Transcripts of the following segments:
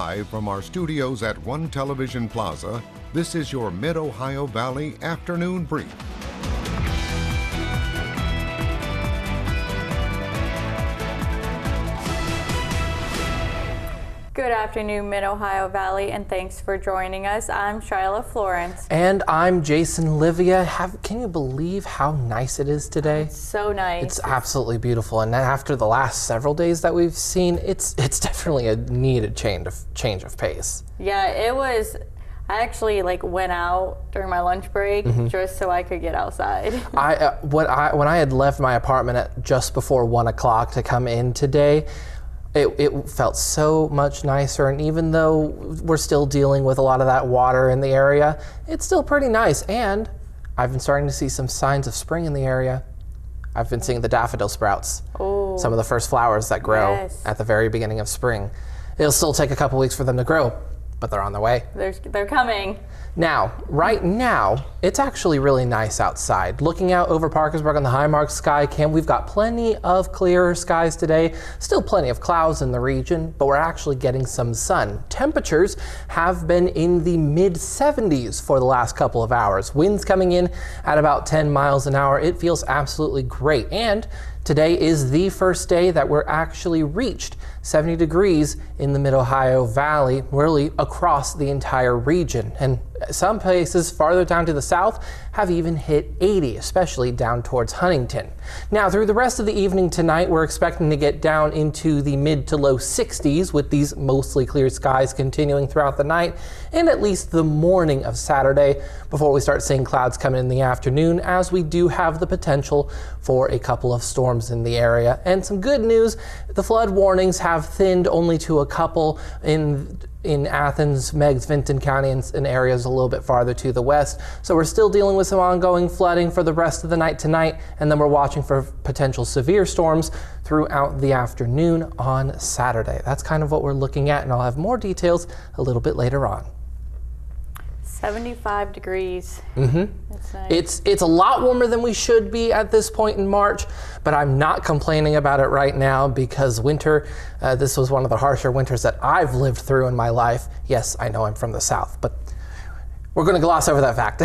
Live from our studios at One Television Plaza, this is your Mid-Ohio Valley Afternoon Brief. Good afternoon, Mid-Ohio Valley, and thanks for joining us. I'm Shyla, Florence. And I'm Jason, Leveille. Can you believe how nice it is today? It's so nice. It's absolutely beautiful. And after the last several days that we've seen, it's definitely a needed change of pace. Yeah, it was. I actually went out during my lunch break just so I could get outside. When I had left my apartment at just before 1 o'clock to come in today, it felt so much nicer, and even though we're still dealing with a lot of that water in the area, it's still pretty nice. And I've been starting to see some signs of spring in the area. I've been seeing the daffodil sprouts, some of the first flowers that grow at the very beginning of spring. It'll still take a couple weeks for them to grow, but they're on their way. They're coming. Now, right now, it's actually really nice outside. Looking out over Parkersburg on the Highmark sky cam, we've got plenty of clearer skies today. Still plenty of clouds in the region, but we're actually getting some sun. Temperatures have been in the mid-70s for the last couple of hours. Winds coming in at about 10 miles an hour. It feels absolutely great. And today is the first day that we're actually reached 70 degrees in the Mid-Ohio Valley, really across the entire region. And some places farther down to the south have even hit 80, especially down towards Huntington. Now, through the rest of the evening tonight, we're expecting to get down into the mid to low 60s with these mostly clear skies continuing throughout the night and at least the morning of Saturday before we start seeing clouds come in the afternoon, as we do have the potential for a couple of storms in the area. And some good news, the flood warnings have thinned only to a couple in Athens, Meigs, Vinton County, and areas a little bit farther to the west. So we're still dealing with some ongoing flooding for the rest of the night tonight, and then we're watching for potential severe storms throughout the afternoon on Saturday. That's kind of what we're looking at, and I'll have more details a little bit later on. 75 degrees. That's nice. It's a lot warmer than we should be at this point in March, but I'm not complaining about it right now because winter, this was one of the harsher winters that I've lived through in my life. Yes, I know I'm from the South, but we're going to gloss over that fact.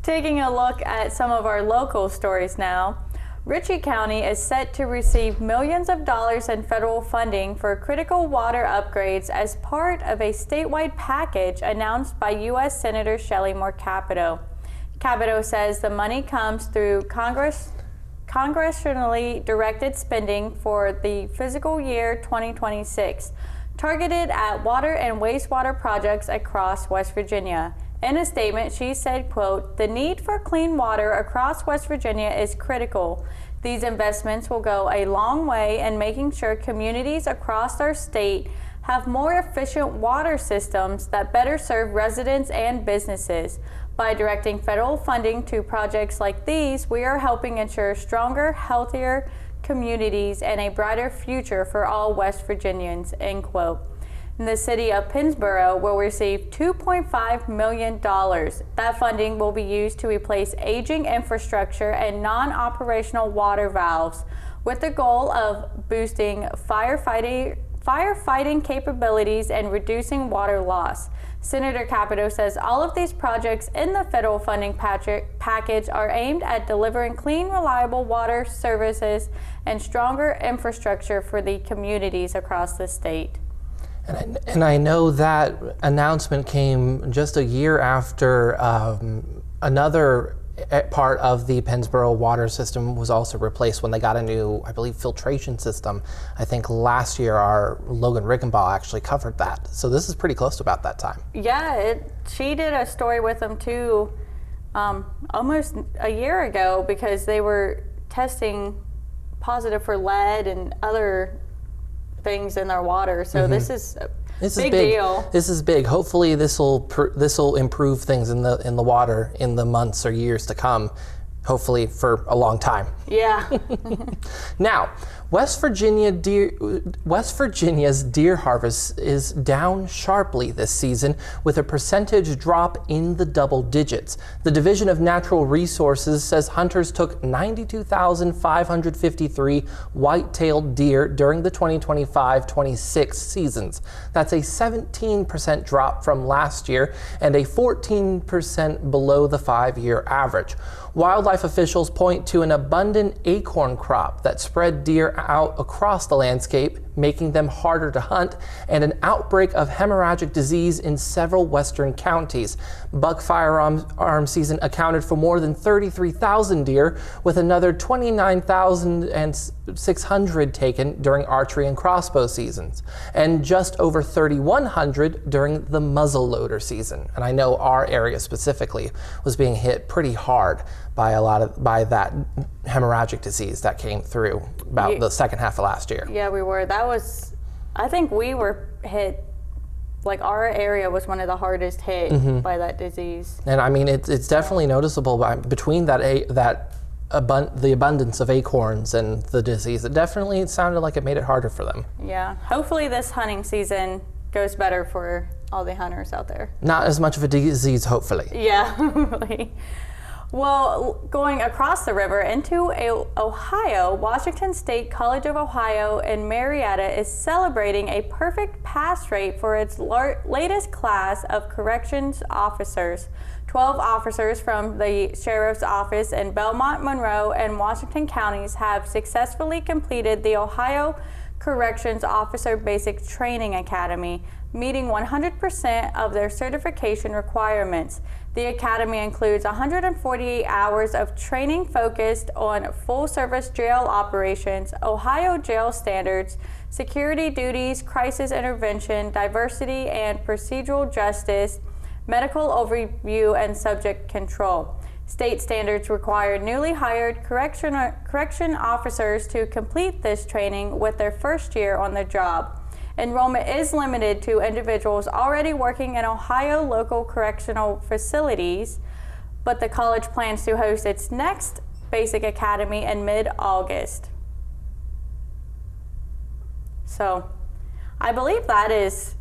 Taking a look at some of our local stories now. Ritchie County is set to receive millions of dollars in federal funding for critical water upgrades as part of a statewide package announced by U.S. Senator Shelley Capito. Capito says the money comes through congressionally directed spending for the fiscal year 2026, targeted at water and wastewater projects across West Virginia. In a statement, she said, quote, "The need for clean water across West Virginia is critical. These investments will go a long way in making sure communities across our state have more efficient water systems that better serve residents and businesses. By directing federal funding to projects like these, we are helping ensure stronger, healthier communities and a brighter future for all West Virginians," end quote. The city of Pennsboro will receive $2.5 million. That funding will be used to replace aging infrastructure and non-operational water valves, with the goal of boosting firefighting capabilities and reducing water loss. Senator Capito says all of these projects in the federal funding package are aimed at delivering clean, reliable water services and stronger infrastructure for the communities across the state. And I know that announcement came just a year after another part of the Pennsboro water system was also replaced when they got a new, I believe, filtration system. I think last year our Logan Riggenbaugh actually covered that. So this is pretty close to about that time. Yeah, she did a story with them too almost a year ago because they were testing positive for lead and other things in their water. So this is a big deal. This is big. Hopefully this will improve things in the water in the months or years to come. hopefully for a long time. Yeah. Now, West Virginia's deer harvest is down sharply this season with a percentage drop in the double digits. The Division of Natural Resources says hunters took 92,553 white-tailed deer during the 2025-26 seasons. That's a 17% drop from last year and a 14% below the 5-year average. Wildlife officials point to an abundant acorn crop that spread deer out across the landscape, making them harder to hunt, and an outbreak of hemorrhagic disease in several western counties. Buck firearm season accounted for more than 33,000 deer, with another 29,600 taken during archery and crossbow seasons, and just over 3,100 during the muzzleloader season. And I know our area specifically was being hit pretty hard by that hemorrhagic disease that came through about the second half of last year. Yeah, we were. I think we were hit, like our area was one of the hardest hit by that disease. And I mean, it's definitely noticeable between the abundance of acorns and the disease. It definitely sounded like it made it harder for them. Yeah. Hopefully this hunting season goes better for all the hunters out there. Not as much of a disease, hopefully. Yeah, hopefully. Well, going across the river into Ohio, Washington State College of Ohio in Marietta is celebrating a perfect pass rate for its latest class of corrections officers. 12 officers from the Sheriff's Office in Belmont, Monroe, and Washington counties have successfully completed the Ohio Corrections Officer Basic Training Academy, meeting 100% of their certification requirements. The academy includes 148 hours of training focused on full-service jail operations, Ohio jail standards, security duties, crisis intervention, diversity and procedural justice, medical overview, and subject control. State standards require newly hired correction officers to complete this training with their first year on the job. Enrollment is limited to individuals already working in Ohio local correctional facilities, but the college plans to host its next basic academy in mid-August. So, I believe that is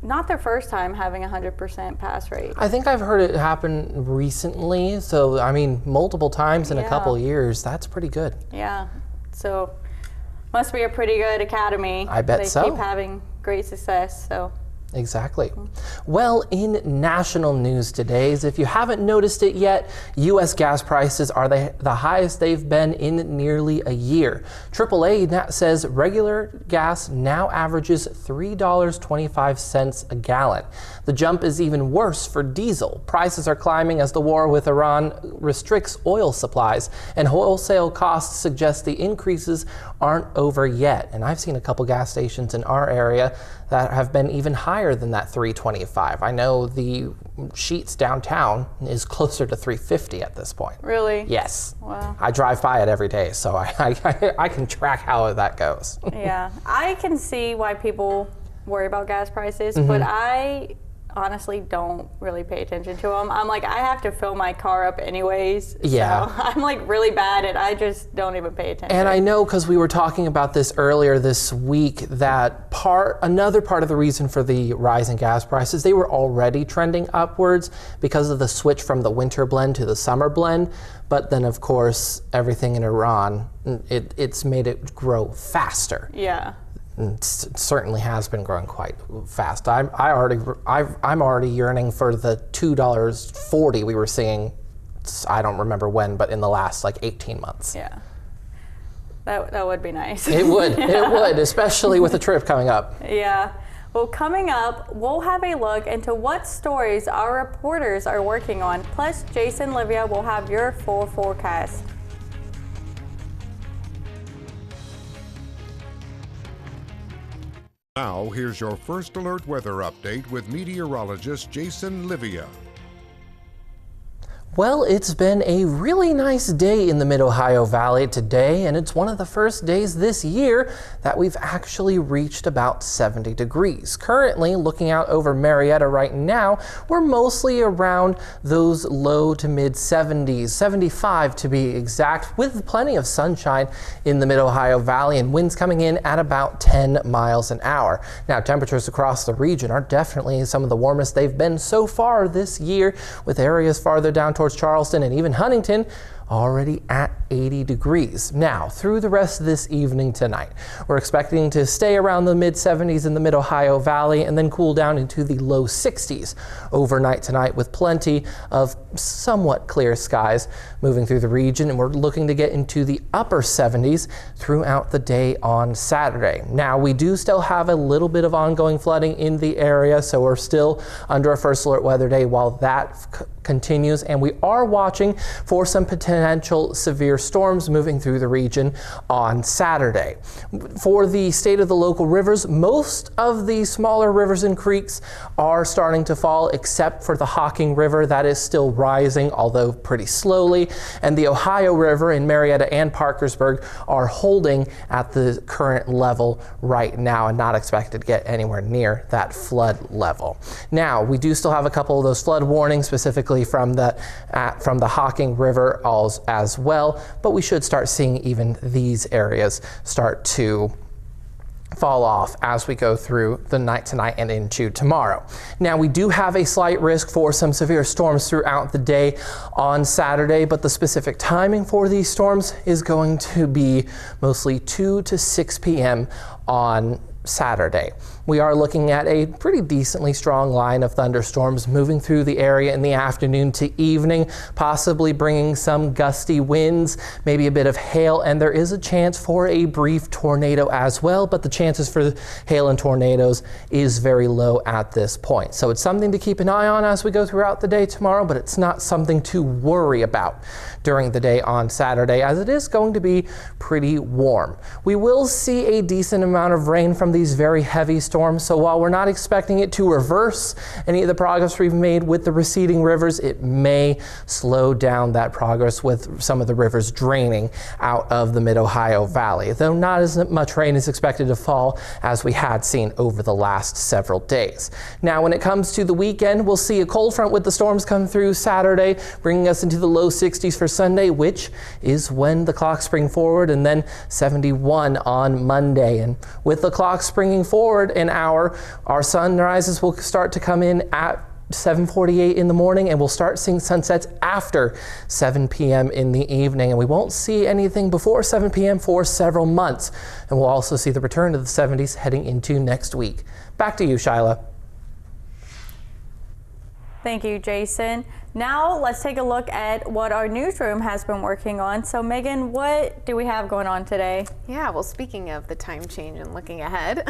not their first time having 100% pass rate. I think I've heard it happen recently, so I mean, multiple times in a couple years. That's pretty good. Yeah, so must be a pretty good academy. I bet so. They keep having great success, so. Exactly. Well, in national news today, if you haven't noticed it yet, U.S. gas prices are the highest they've been in nearly a year. AAA says regular gas now averages $3.25 a gallon. The jump is even worse for diesel. Prices are climbing as the war with Iran restricts oil supplies, and wholesale costs suggest the increases aren't over yet. And I've seen a couple gas stations in our area that have been even higher than that $3.25. I know the Sheetz downtown is closer to $3.50 at this point. Really? Yes. Wow. I drive by it every day, so I can track how that goes. Yeah, I can see why people worry about gas prices, but I honestly don't really pay attention to them. I'm like, I have to fill my car up anyways. Yeah. So I'm like really bad at, I just don't even pay attention. And I know, because we were talking about this earlier this week, that another part of the reason for the rise in gas prices, they were already trending upwards because of the switch from the winter blend to the summer blend. But then, of course, everything in Iran, it's made it grow faster. Yeah. It certainly has been growing quite fast. I'm already yearning for the $2.40 we were seeing. I don't remember when, but in the last like 18 months. Yeah, that would be nice. It would. It would, especially with the trip coming up. Yeah. Well, coming up, we'll have a look into what stories our reporters are working on. Plus, Jason Livia will have your full forecast. Now, here's your first alert weather update with meteorologist Jason Livia. Well, it's been a really nice day in the Mid-Ohio Valley today, and it's one of the first days this year that we've actually reached about 70 degrees. Currently, looking out over Marietta right now, we're mostly around those low to mid 70s, 75 to be exact, with plenty of sunshine in the Mid-Ohio Valley and winds coming in at about 10 miles an hour. Now, temperatures across the region are definitely some of the warmest they've been so far this year, with areas farther down towards Charleston and even Huntington already at 80 degrees. Now, through the rest of this evening tonight, we're expecting to stay around the mid 70s in the Mid-Ohio Valley and then cool down into the low 60s overnight tonight, with plenty of somewhat clear skies moving through the region, and we're looking to get into the upper 70s throughout the day on Saturday. Now, we do still have a little bit of ongoing flooding in the area, so we're still under a first alert weather day while that continues, and we are watching for some potential severe storms moving through the region on Saturday. For the state of the local rivers, most of the smaller rivers and creeks are starting to fall, except for the Hocking River. That is still rising, although pretty slowly, and the Ohio River in Marietta and Parkersburg are holding at the current level right now and not expected to get anywhere near that flood level. Now, we do still have a couple of those flood warnings, specifically from the Hocking River as well, but we should start seeing even these areas start to fall off as we go through the night tonight and into tomorrow. Now, we do have a slight risk for some severe storms throughout the day on Saturday, but the specific timing for these storms is going to be mostly 2 to 6 p.m. on Saturday. We are looking at a pretty decently strong line of thunderstorms moving through the area in the afternoon to evening, possibly bringing some gusty winds, maybe a bit of hail, and there is a chance for a brief tornado as well, but the chances for hail and tornadoes is very low at this point. So it's something to keep an eye on as we go throughout the day tomorrow, but it's not something to worry about during the day on Saturday, as it is going to be pretty warm. We will see a decent amount of rain from these very heavy storms, so while we're not expecting it to reverse any of the progress we've made with the receding rivers, it may slow down that progress with some of the rivers draining out of the Mid-Ohio Valley, though not as much rain is expected to fall as we had seen over the last several days. Now, when it comes to the weekend, we'll see a cold front with the storms come through Saturday, bringing us into the low 60s for Sunday, which is when the clocks spring forward, and then 71 on Monday. And with the clocks springing forward an hour, our sunrises will start to come in at 7:48 in the morning, and we'll start seeing sunsets after 7 p.m. in the evening, and we won't see anything before 7 p.m. for several months. And we'll also see the return to the 70s heading into next week. Back to you, Shyla. Thank you, Jason. Now let's take a look at what our newsroom has been working on. So Megan, what do we have going on today? Yeah, well, speaking of the time change and looking ahead,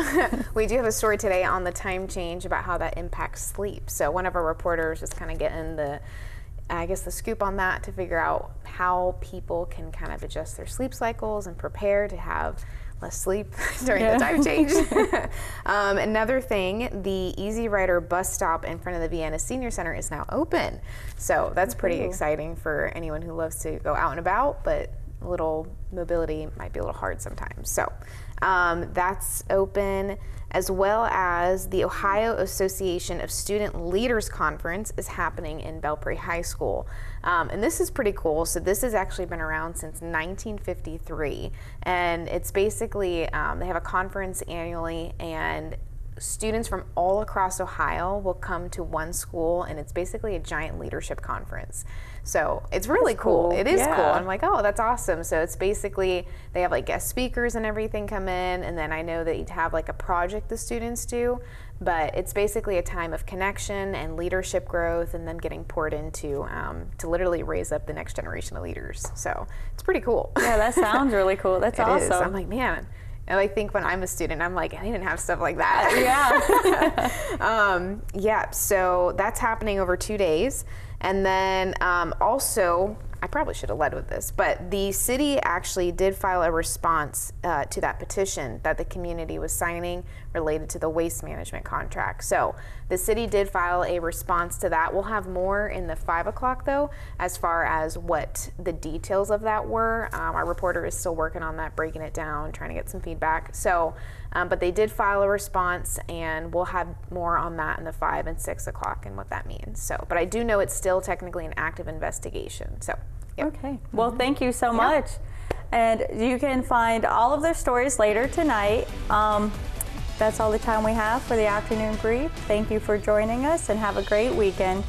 we do have a story today on the time change about how that impacts sleep. So one of our reporters is kind of getting the scoop on that to figure out how people can kind of adjust their sleep cycles and prepare to have less sleep during the time change. Another thing, the Easy Rider bus stop in front of the Vienna Senior Center is now open. So that's pretty exciting for anyone who loves to go out and about, but a little mobility might be a little hard sometimes. So that's open, as well as the Ohio Association of Student Leaders Conference is happening in Belpre High School. And this is pretty cool. So this has actually been around since 1953. And it's basically, they have a conference annually, and students from all across Ohio will come to one school, and it's basically a giant leadership conference. So it's really cool. It is cool. I'm like, oh, that's awesome. So it's basically, they have like guest speakers and everything come in, and then I know that you have like a project the students do, but it's basically a time of connection and leadership growth and them getting poured into to literally raise up the next generation of leaders. So it's pretty cool. Yeah, that sounds really cool. That's awesome. I'm like, man. And I think when I'm a student, I'm like, I didn't have stuff like that. Yeah. So that's happening over 2 days. And then also, I probably should have led with this, but the city actually did file a response to that petition that the community was signing related to the waste management contract. So the city did file a response to that. We'll have more in the 5 o'clock though, as far as what the details of that were. Our reporter is still working on that, breaking it down, trying to get some feedback. So, but they did file a response, and we'll have more on that in the 5 and 6 o'clock and what that means. So, but I do know it's still technically an active investigation. So. Yep. Okay. Well, thank you so much. And you can find all of their stories later tonight. That's all the time we have for the afternoon brief. Thank you for joining us, and have a great weekend.